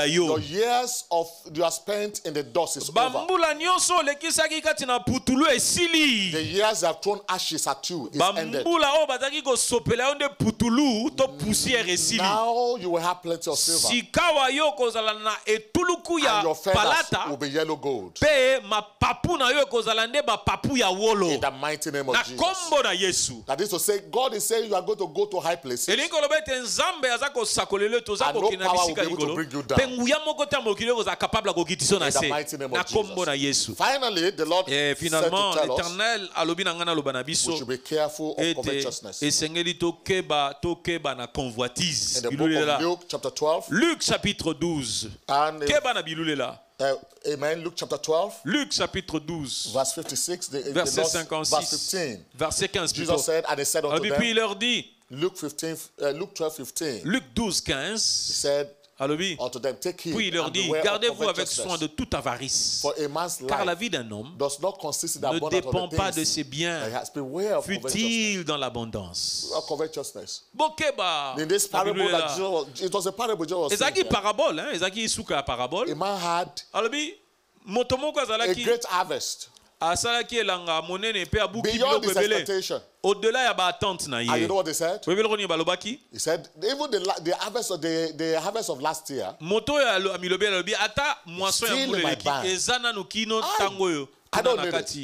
Speaker 6: your years of you are spent in the dust is over. The years that have thrown ashes at you is ended. Now you will have plenty of silver. And your feathers will be yellow gold. In the mighty name of Jesus. That is to say, God is saying you are going to go to high places. And no power will be able to bring you down. In the mighty name of Jesus. Finally, the Lord said to tell us we should be careful of covetousness. In the book of Luke chapter 12.
Speaker 5: Luc chapitre 12.
Speaker 6: Amen. Luke chapter 12.
Speaker 5: Luc chapitre 12.
Speaker 6: Verse 56.
Speaker 5: Verset 56.
Speaker 6: Verse 15.
Speaker 5: Verset 15.
Speaker 6: Jesus said, and he said unto them,
Speaker 5: puis il leur dit,
Speaker 6: Luke 12:15.
Speaker 5: Luc 12:15.
Speaker 6: He said unto them, take heed.
Speaker 5: Puis il leur dit, gardez-vous avec soin de toute avarice. Car la vie d'un homme ne dépend pas de ses biens, fut-il dans l'abondance.
Speaker 6: In this parable it was a parable Jesus was saying.
Speaker 5: Parabole, hein? Parabole.
Speaker 6: A man had a great harvest. Beyond his expectation.
Speaker 5: Au-delà ya ba attente na ye.
Speaker 6: And you know what they said?
Speaker 5: He
Speaker 6: said even the harvest of the harvest of last year.
Speaker 5: Moto ya amilobi alobi ata moisson ya mbuleki ezana no kino tango yo.
Speaker 6: I don't know it.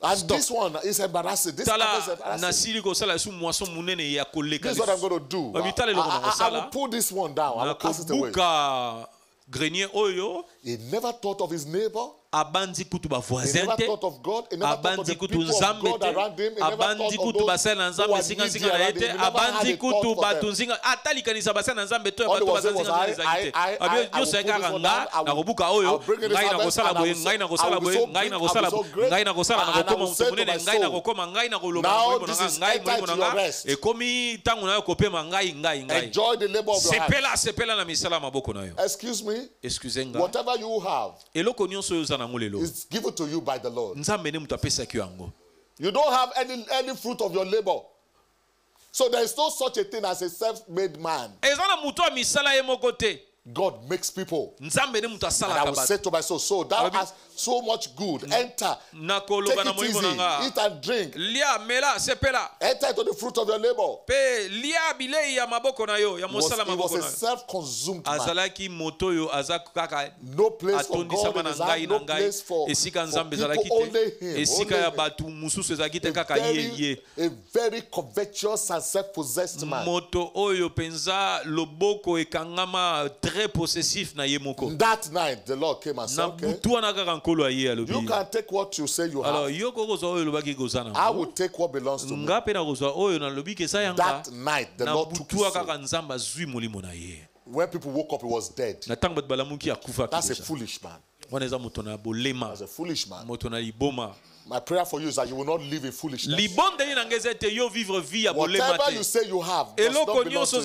Speaker 6: And this one is embarrassing. This is embarrassing. This is what I'm going to do. I will pull this one down. I will cast it away. He never thought of his neighbor.
Speaker 5: Abandi kutu ba voisin
Speaker 6: he never thought of God. He never thought of the people of God around him. He never thought of those who are needy around him. He never had a thought for them. All he was saying was, I will pull this one down. I will bring in this harvest and I will be so great and I will say to my soul, now this is enter into your rest. Enjoy the labor of your hands. Excuse me, whatever you have is given to you by the Lord. You don't have any fruit of your labor. So there is no such a thing as a self-made man. God makes people. And I will say to my soul, so thou hast so much good. Enter. Take it easy. Eat and drink. Enter into the fruit of your labor. He was a self-consumed man. No place for God in his heart. No place for people, only him. A very covetous and self-possessed man.
Speaker 5: Très possessif na ye moko.
Speaker 6: That night the Lord came and said, okay, you can take what you say you have. I will take what belongs to me. That night the Lord took his soul. When people woke up, he was dead. That's a foolish man. As
Speaker 5: a foolish man.
Speaker 6: My prayer for you is that you will not live in foolishness.
Speaker 5: Whatever
Speaker 6: you say you have does not belong to you. For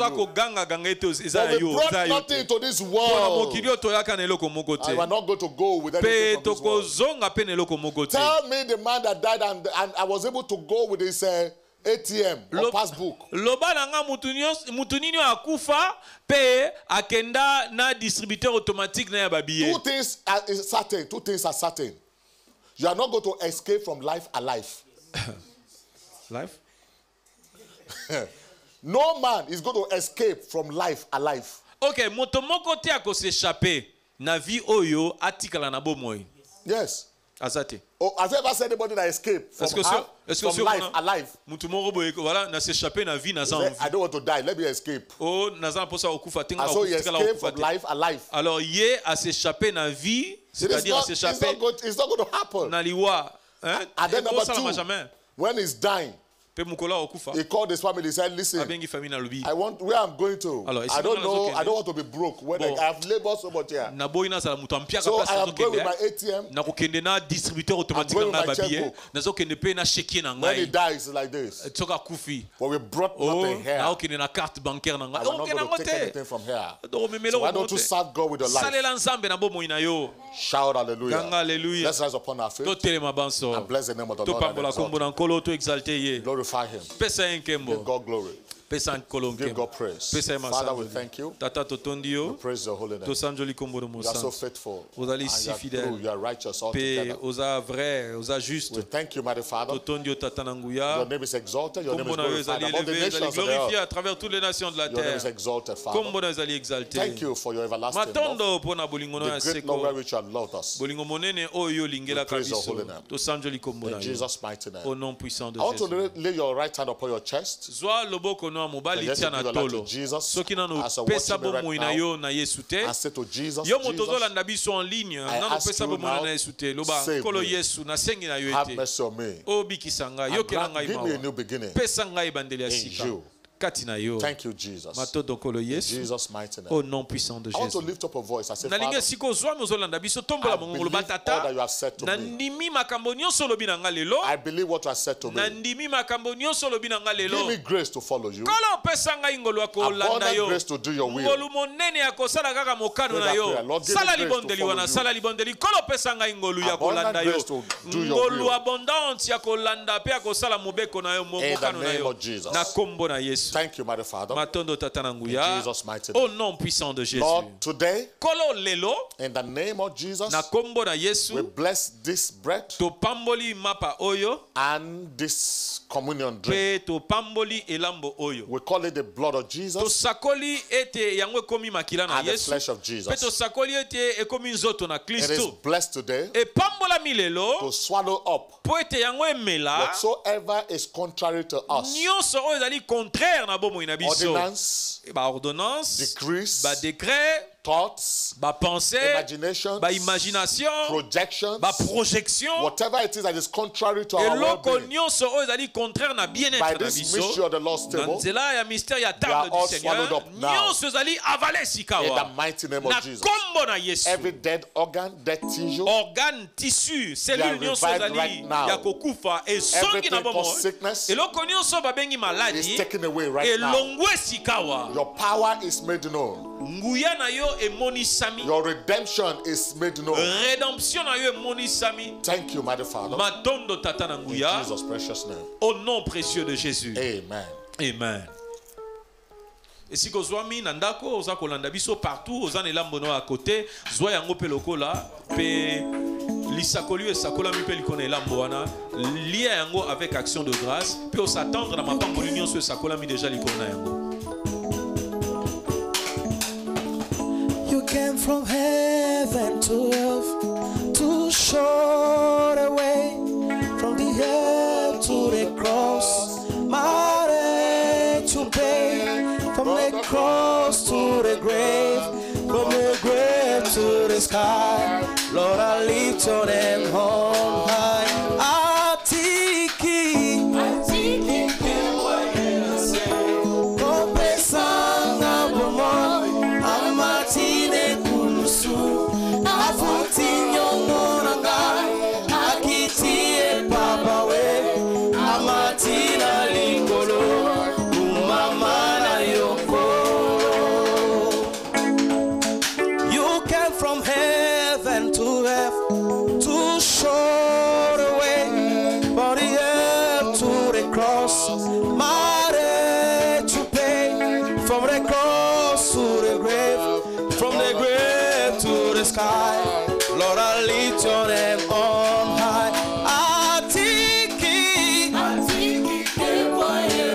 Speaker 6: we brought nothing into this world. I am not going to go with anything from this world. Tell me the man that died and I was able to go with his ATM or passbook.
Speaker 5: Loba nanga mutunini akufa pe akenda na distributeur automatique na ya babiye.
Speaker 6: Two things are certain. You are not going to escape from life alive.
Speaker 5: Life?
Speaker 6: No man is going to escape from life alive.
Speaker 5: Okay, moto moko te ako s'échapper na vie oyo atikala na bomoi.
Speaker 6: Yes.
Speaker 5: Azate.
Speaker 6: Oh, have you ever seen anybody that escaped from life alive?
Speaker 5: Mutu moko boye voilà na s'échapper na vie na za envie.
Speaker 6: I don't want to die, let me escape.
Speaker 5: Oh, na za posa okufa tenga
Speaker 6: okufa. So he escaped from life alive.
Speaker 5: Alors yé a s'échapper na vie, c'est-à-dire s'échapper.
Speaker 6: It's not going to happen.
Speaker 5: Na liwa, hein?
Speaker 6: And then number 2, when he's dying, he called his family and said, listen, I want where I'm going to. I don't know, I don't want to be broke. When I have labored so much here. So I am going with my ATM. I'm going with my checkbook. When he dies, it's like this. But we brought nothing here. I will not going to take anything from here. So why don't you serve God with your life? Shout hallelujah. Let's rise upon our feet and bless the name of the Lord. Glorify him. Give God glory. Give God praise. Father, we thank you. We praise your holy name. You are so faithful. And you are true. You are righteous altogether. We thank you, mighty Father. Your name is exalted. Your name is glorified above the nations of the earth. Your name is exalted, Father. Thank you for your everlasting love. The great love by which you have loved us. We praise your holy name. In Jesus' mighty name. I want to lay your right hand upon your chest.
Speaker 5: Mobali tia na tolo soki nanu pesa bomoi na yo na Yesu te yo moto zolanda biso en ligne nanu pesa bomoi na Yesu te loba kolo Yesu na sengi na yo ete o bikisa ngai yo kela ngai mawa pesa ngai bandeli ya sika.
Speaker 6: Thank you, Jesus. In Jesus' mighty name.
Speaker 5: Au nom puissant de Jésus.
Speaker 6: I want to lift up a voice. I say, Father,
Speaker 5: I believe all
Speaker 6: that you have said to me. I believe what you have said to me. Give me grace to follow you. Abundant grace to do your will. Lord, give me grace to follow you. Abundant grace to do your will. In the name of Jesus. Thank you, mighty Father. In Jesus' mighty name.
Speaker 5: Au nom puissant de Jésus.
Speaker 6: Lord, today, in the name of Jesus, we bless this bread and this communion drink. We call it the blood of Jesus and the flesh of Jesus. It is blessed today to swallow up whatsoever is contrary to us. Ordinance, decrees,
Speaker 5: décret,
Speaker 6: thoughts,
Speaker 5: pensée,
Speaker 6: imagination, projection, whatever it is that is contrary to our well-being. By this mystery of the Lord's table, they are all swallowed up now. In the mighty name of Jesus. Every dead organ, dead tissue, they are revived right now. Everything called sickness is taken away right now. Your power is made known. Your redemption is made known. Thank you, mighty Father. In Jesus' precious name.
Speaker 5: Au nom précieux de Jésus.
Speaker 6: Amen.
Speaker 5: Amen. Et si vous avez nandako, vous avez biso partout, vous avez l'ambono à côté, vous avez un peu lokola, pe lisakolu et sakola mi pe likone lamboana, lié yango avec action de grâce, puis on s'attendre dans ma pambo l'union sur sakola mi déjà likone yango.
Speaker 3: You came from heaven to earth to show the way from the earth to the cross, my rent to pay. From the cross to the grave, from the grave to the sky, Lord, I lift your name on high. Atiki, lift your name on high. Atiki,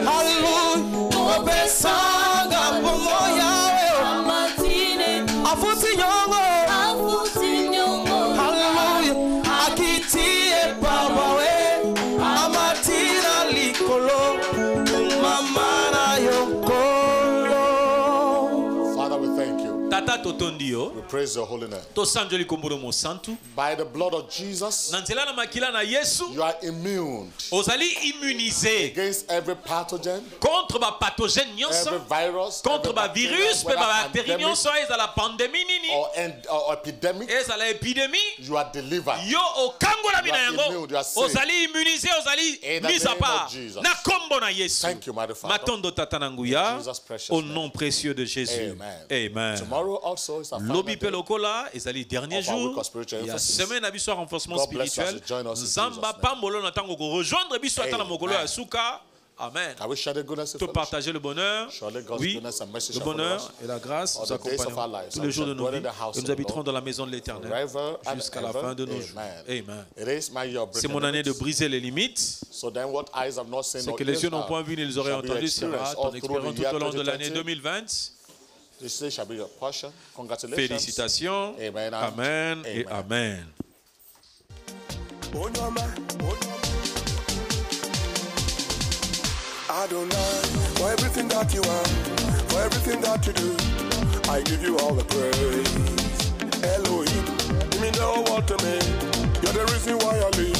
Speaker 3: hallelujah. Obesanga pomoya afuti nyongo, hallelujah. Akitie baba we amatina likolo mamana yokolo.
Speaker 6: Father, we thank you.
Speaker 5: Tata totondio.
Speaker 6: We praise your holy name.
Speaker 5: Tosanjoli komburo mo santu.
Speaker 6: By the blood of Jesus,
Speaker 5: Nanzela na makila na Yesu.
Speaker 6: you are immune
Speaker 5: Ozali immunisé
Speaker 6: against every pathogen,
Speaker 5: contre ba pathogène nyonso,
Speaker 6: every virus,
Speaker 5: contre
Speaker 6: every
Speaker 5: ba
Speaker 6: bacteria,
Speaker 5: virus, pe
Speaker 6: whether
Speaker 5: ba bactérie
Speaker 6: pandemic
Speaker 5: nyonso eza la pandémie nini.
Speaker 6: or epidemic.
Speaker 5: Eza la épidémie.
Speaker 6: You are delivered.
Speaker 5: Yo okangola bina
Speaker 6: You are
Speaker 5: yango.
Speaker 6: immune, you are saved.
Speaker 5: Ozali immunisé, ozali
Speaker 6: In the
Speaker 5: mis à
Speaker 6: name
Speaker 5: part.
Speaker 6: of Jesus.
Speaker 5: Na kombo na Yesu.
Speaker 6: Thank you, mighty Father.
Speaker 5: Matondo tata na nguya.
Speaker 6: In Jesus' precious
Speaker 5: Au
Speaker 6: name.
Speaker 5: nom précieux de Jésus.
Speaker 6: Amen.
Speaker 5: Amen.
Speaker 6: Tomorrow also is our final
Speaker 5: Lobi
Speaker 6: day.
Speaker 5: pelokola ezali dernier
Speaker 6: of our week
Speaker 5: jour.
Speaker 6: of spiritual
Speaker 5: Il y a
Speaker 6: emphasis.
Speaker 5: semaine à biso renforcement
Speaker 6: God bless you as
Speaker 5: spirituel.
Speaker 6: you join us in
Speaker 5: Zamba
Speaker 6: Jesus' name.
Speaker 5: pambolo na tango ko rejoindre biso ata na mokolo ya suka. Amen.
Speaker 6: Can we share the goodness and
Speaker 5: Tout
Speaker 6: fellowship?
Speaker 5: partager le bonheur.
Speaker 6: Surely God's
Speaker 5: Oui,
Speaker 6: goodness and mercy
Speaker 5: le
Speaker 6: shall follow
Speaker 5: bonheur
Speaker 6: us
Speaker 5: et la grâce
Speaker 6: all
Speaker 5: nous
Speaker 6: the days of our
Speaker 5: accompagneront
Speaker 6: lives,
Speaker 5: tous
Speaker 6: and
Speaker 5: les
Speaker 6: we
Speaker 5: jours de
Speaker 6: shall
Speaker 5: nos
Speaker 6: dwell
Speaker 5: vies
Speaker 6: in the house
Speaker 5: et
Speaker 6: of
Speaker 5: nous
Speaker 6: the
Speaker 5: habiterons
Speaker 6: Lord
Speaker 5: dans la maison de l'Éternel
Speaker 6: forever and
Speaker 5: jusqu'à la
Speaker 6: ever.
Speaker 5: fin de nos jours.
Speaker 6: Amen.
Speaker 5: Amen.
Speaker 6: It is my year of
Speaker 5: C'est
Speaker 6: breaking
Speaker 5: mon
Speaker 6: the
Speaker 5: année de
Speaker 6: limits.
Speaker 5: briser les limites.
Speaker 6: So then what eyes have not seen,
Speaker 5: Ce
Speaker 6: nor
Speaker 5: que les
Speaker 6: ears
Speaker 5: yeux n'ont
Speaker 6: heard
Speaker 5: point vu ni les oreilles
Speaker 6: shall be
Speaker 5: entendu sera
Speaker 6: experienced
Speaker 5: ton
Speaker 6: all through
Speaker 5: expérience
Speaker 6: the
Speaker 5: tout
Speaker 6: year
Speaker 5: au long de l'année
Speaker 6: 2020.
Speaker 5: 2020.
Speaker 6: This day shall be your portion. Congratulations.
Speaker 5: Félicitations.
Speaker 6: Amen.
Speaker 5: Amen et Amen.
Speaker 7: Adonai, for everything that you are, for everything that you do, I give you all the praise. Elohim, you mean the whole world to me. You're the reason why I live.